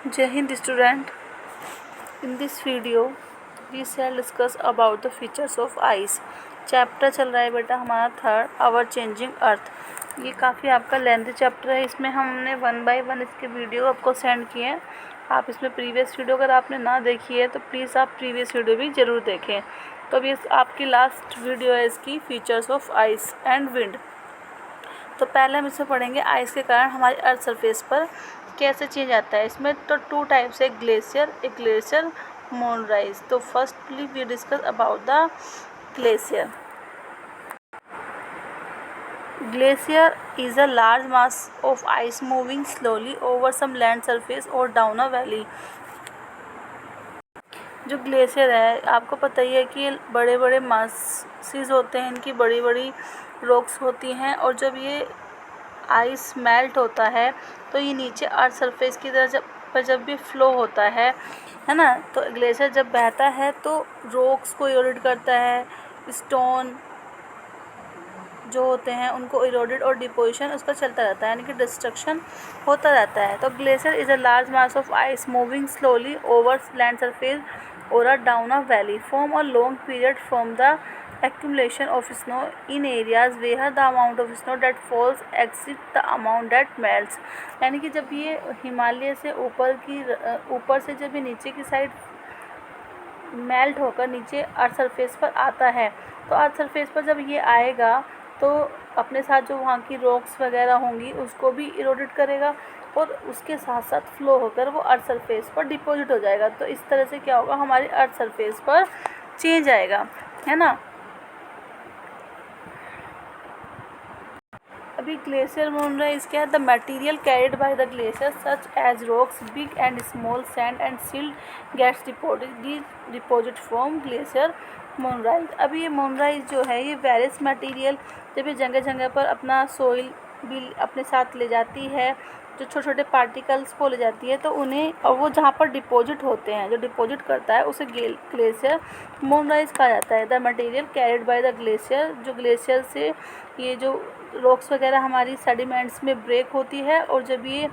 जय हिंद student. In this video we shall discuss about the features of ice. Chapter चल रहा है बेटा हमारा थर्ड, आवर चेंजिंग अर्थ। ये काफ़ी आपका लेंथी चैप्टर है। इसमें हमने 1 बाय 1 इसके वीडियो आपको सेंड किए हैं। आप इसमें प्रीवियस वीडियो अगर आपने ना देखी है तो प्लीज़ आप प्रीवियस वीडियो भी ज़रूर देखें। तो अभी आपकी लास्ट वीडियो है इसकी, features of ice and wind. तो पहले हम इसमें पढ़ेंगे आइस के कारण हमारी अर्थ सरफेस पर कैसे चेंज आता है। इसमें तो 2 टाइप्स है, ग्लेशियर, मूनराइज। तो firstly we discuss about the glacier. Glacier is a large mass of ice moving slowly over some land surface और डाउन अ वैली। जो ग्लेशियर है आपको पता ही है कि बड़े बड़े मासेस होते हैं, इनकी बड़ी बड़ी रॉक्स होती हैं, और जब ये आइस मेल्ट होता है तो ये नीचे अर्थ सरफेस की तरफ जब भी फ्लो होता है ना, तो ग्लेशियर जब बहता है तो रॉक्स को इरोडेड करता है, स्टोन जो होते हैं उनको इरोडेड और डिपोजिशन उसका चलता रहता है, यानी कि डिस्ट्रक्शन होता रहता है। तो glacier is a large mass of ice moving slowly over land surface or down a valley form a long period from the accumulation of snow in areas where the amount of snow that falls exceeds the amount that melts। यानी कि जब ये हिमालय से ऊपर से जब ये नीचे की साइड मेल्ट होकर नीचे अर्थ सरफेस पर आता है, तो अर्थ सरफेस पर जब ये आएगा तो अपने साथ जो वहाँ की रॉक्स वगैरह होंगी उसको भी इरोडेड करेगा और उसके साथ साथ फ्लो होकर वो अर्थ सरफेस पर डिपॉजिट हो जाएगा। तो इस तरह से क्या होगा, हमारी अर्थ सरफेस पर चेंज आएगा, है ना। अभी ग्लेशियर मूनराइज क्या है? The material carried by the glacier such as rocks, big and small, sand and silt gets deposit from glacier moraine. अभी ये मूनराइज जो है ये वेरियस मटेरियल जब ये जगह जगह पर अपना सोइल भी अपने साथ ले जाती है, जो छोटे छोटे पार्टिकल्स को ले जाती है, तो उन्हें और वो जहाँ पर डिपॉजिट होते हैं, जो डिपॉजिट करता है उसे ग्लेशियर मूनराइज कहा जाता है। The material carried by the glacier, जो ग्लेशियर से ये जो रॉक्स वगैरह हमारी सेडिमेंट्स में ब्रेक होती है और जब ये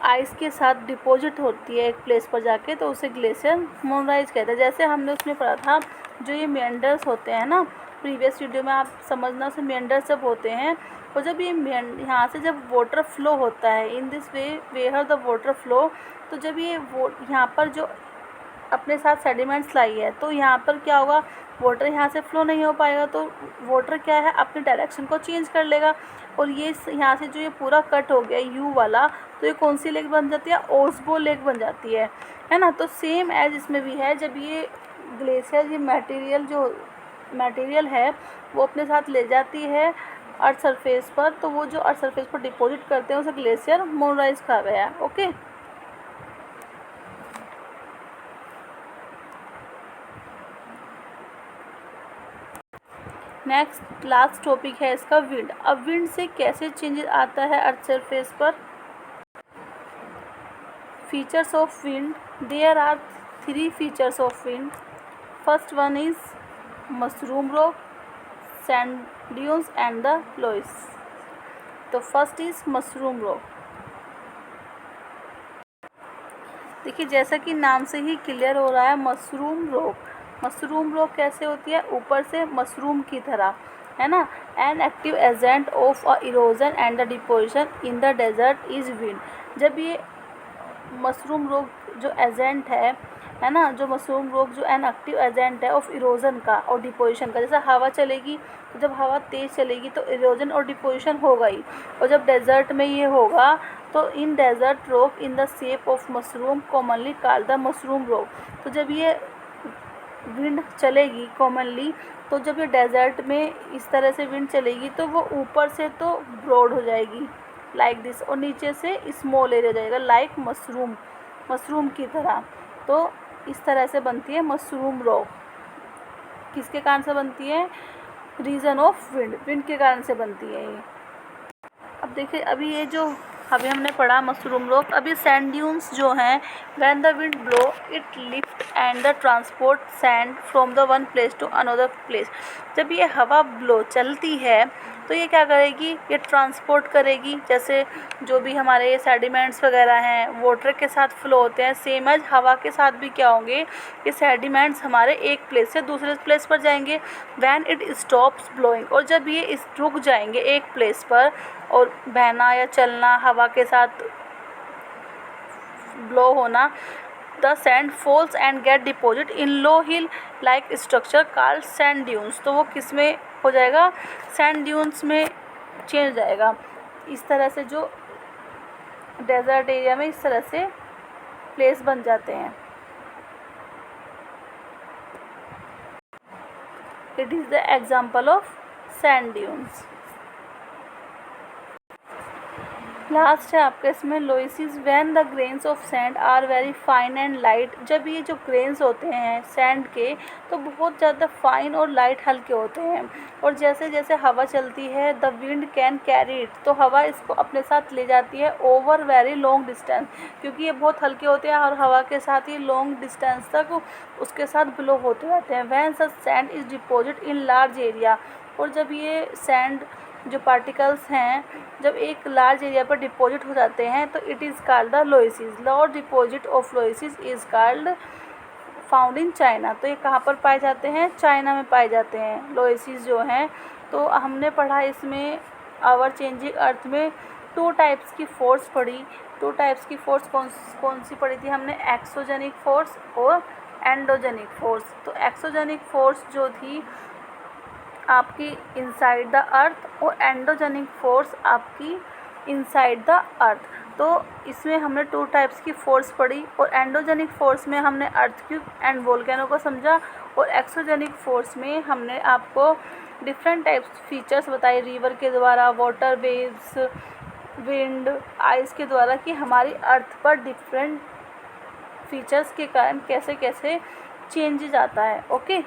आइस के साथ डिपॉजिट होती है एक प्लेस पर जाके, तो उसे ग्लेशियर मूनराइज कहते हैं। जैसे हमने उसमें पढ़ा था जो ये मेंडर्स होते हैं ना, प्रीवियस वीडियो में आप समझना, उसे मेंडर्स जब होते हैं और जब ये यहाँ से जब वाटर फ्लो होता है in this way where the water flow, तो जब ये यहाँ पर जो अपने साथ सेडिमेंट्स लाई है तो यहाँ पर क्या होगा, वाटर यहाँ से फ्लो नहीं हो पाएगा, तो वाटर क्या है अपनी डायरेक्शन को चेंज कर लेगा और ये यहाँ से जो ये पूरा कट हो गया यू वाला, तो ये कौन सी लेक बन जाती है? ओसबो लेक बन जाती है ना। तो सेम एज इसमें भी है, जब ये ग्लेशियर ये मटेरियल है वो अपने साथ ले जाती है अर्थ सरफेस पर, तो वो जो अर्थ सरफेस पर डिपॉजिट करते हैं उसे ग्लेशियर मूनराइज कहा गया है। ओके, नेक्स्ट लास्ट टॉपिक है इसका विंड। अब विंड से कैसे चेंजेस आता है अर्थ सरफेस पर। Features of wind, there are 3 features of wind. First one is mushroom rock, sand dunes and the loess. तो फर्स्ट इज मशरूम रॉक। देखिए जैसा कि नाम से ही क्लियर हो रहा है, मशरूम रॉक कैसे होती है? ऊपर से मशरूम की तरह, है ना। An active agent of a erosion and the deposition in the desert is wind. जब ये मशरूम रॉक जो एजेंट है ना, जो मशरूम रॉक जो एन एक्टिव एजेंट है ऑफ इरोजन का और डिपोजिशन का, जैसे हवा चलेगी तो जब हवा तेज़ चलेगी तो इरोजन और डिपोजिशन होगा ही, और जब डेजर्ट में ये होगा तो in desert rock in the shape of mushroom commonly called the mushroom rock. तो जब ये विंड चलेगी कॉमनली, तो जब ये डेजर्ट में इस तरह से विंड चलेगी तो वो ऊपर से तो ब्रॉड हो जाएगी लाइक दिस, और नीचे से स्मॉल एरिया हो जाएगा लाइक मशरूम की तरह। तो इस तरह से बनती है मशरूम रॉक। किसके कारण से बनती है? रीजन ऑफ विंड के कारण से बनती है ये। अब देखिए अभी ये जो अभी हमने पढ़ा मशरूम रॉक। अभी सैंड ड्यून्स जो हैं, when the wind blow it lift and the transport sand from the one place to another place. जब ये हवा ब्लो चलती है तो ये क्या करेगी, ये ट्रांसपोर्ट करेगी। जैसे जो भी हमारे सेडिमेंट्स वगैरह हैं वाटर के साथ फ्लो होते हैं, सेम एज हवा के साथ भी क्या होंगे, ये सेडिमेंट्स हमारे एक प्लेस से दूसरे प्लेस पर जाएंगे। व्हेन इट स्टॉप्स ब्लोइंग, और जब ये रुक जाएंगे एक प्लेस पर और बहना या चलना, हवा के साथ ब्लो होना, the sand falls and get deposit in low hill like structure called sand dunes. तो वो किस में हो जाएगा, सैंड ड्यून्स में चेंज जाएगा। इस तरह से जो डेजर्ट एरिया में इस तरह से प्लेस बन जाते हैं। It is the example of sand dunes. Last है आपके इसमें loess, when the grains of sand are very fine and light. जब ये जो ग्रेन्स होते हैं सैंड के तो बहुत ज़्यादा फाइन और लाइट हल्के होते हैं, और जैसे जैसे हवा चलती है the wind can carry it, तो हवा इसको अपने साथ ले जाती है ओवर वेरी लॉन्ग डिस्टेंस, क्योंकि ये बहुत हल्के होते हैं और हवा के साथ ही लॉन्ग डिस्टेंस तक उसके साथ ब्लो होते रहते हैं। When such sand is deposit in large area, और जब ये सैंड जो पार्टिकल्स हैं जब एक लार्ज एरिया पर डिपॉजिट हो जाते हैं तो it is called the loess. Large deposit of loess is called found in China. तो ये कहाँ पर पाए जाते हैं, चाइना में पाए जाते हैं लोइसिस जो हैं। तो हमने पढ़ा इसमें आवर चेंजिंग अर्थ में 2 टाइप्स की फोर्स पढ़ी। 2 टाइप्स की फोर्स कौन सी पढ़ी थी हमने, एक्सोजेनिक फोर्स और एंडोजेनिक फोर्स। तो एक्सोजेनिक फोर्स जो थी आपकी इनसाइड द अर्थ और एंडोजेनिक फोर्स आपकी इनसाइड द अर्थ। तो इसमें हमने 2 टाइप्स की फोर्स पढ़ी, और एंडोजेनिक फोर्स में हमने अर्थक्वेक एंड वोल्केनो को समझा, और एक्सोजेनिक फोर्स में हमने आपको डिफरेंट टाइप्स फीचर्स बताए रिवर के द्वारा, वाटर वेव्स, विंड, आइस के द्वारा, कि हमारी अर्थ पर डिफरेंट फीचर्स के कारण कैसे कैसे चेंजेस आता है। ओके।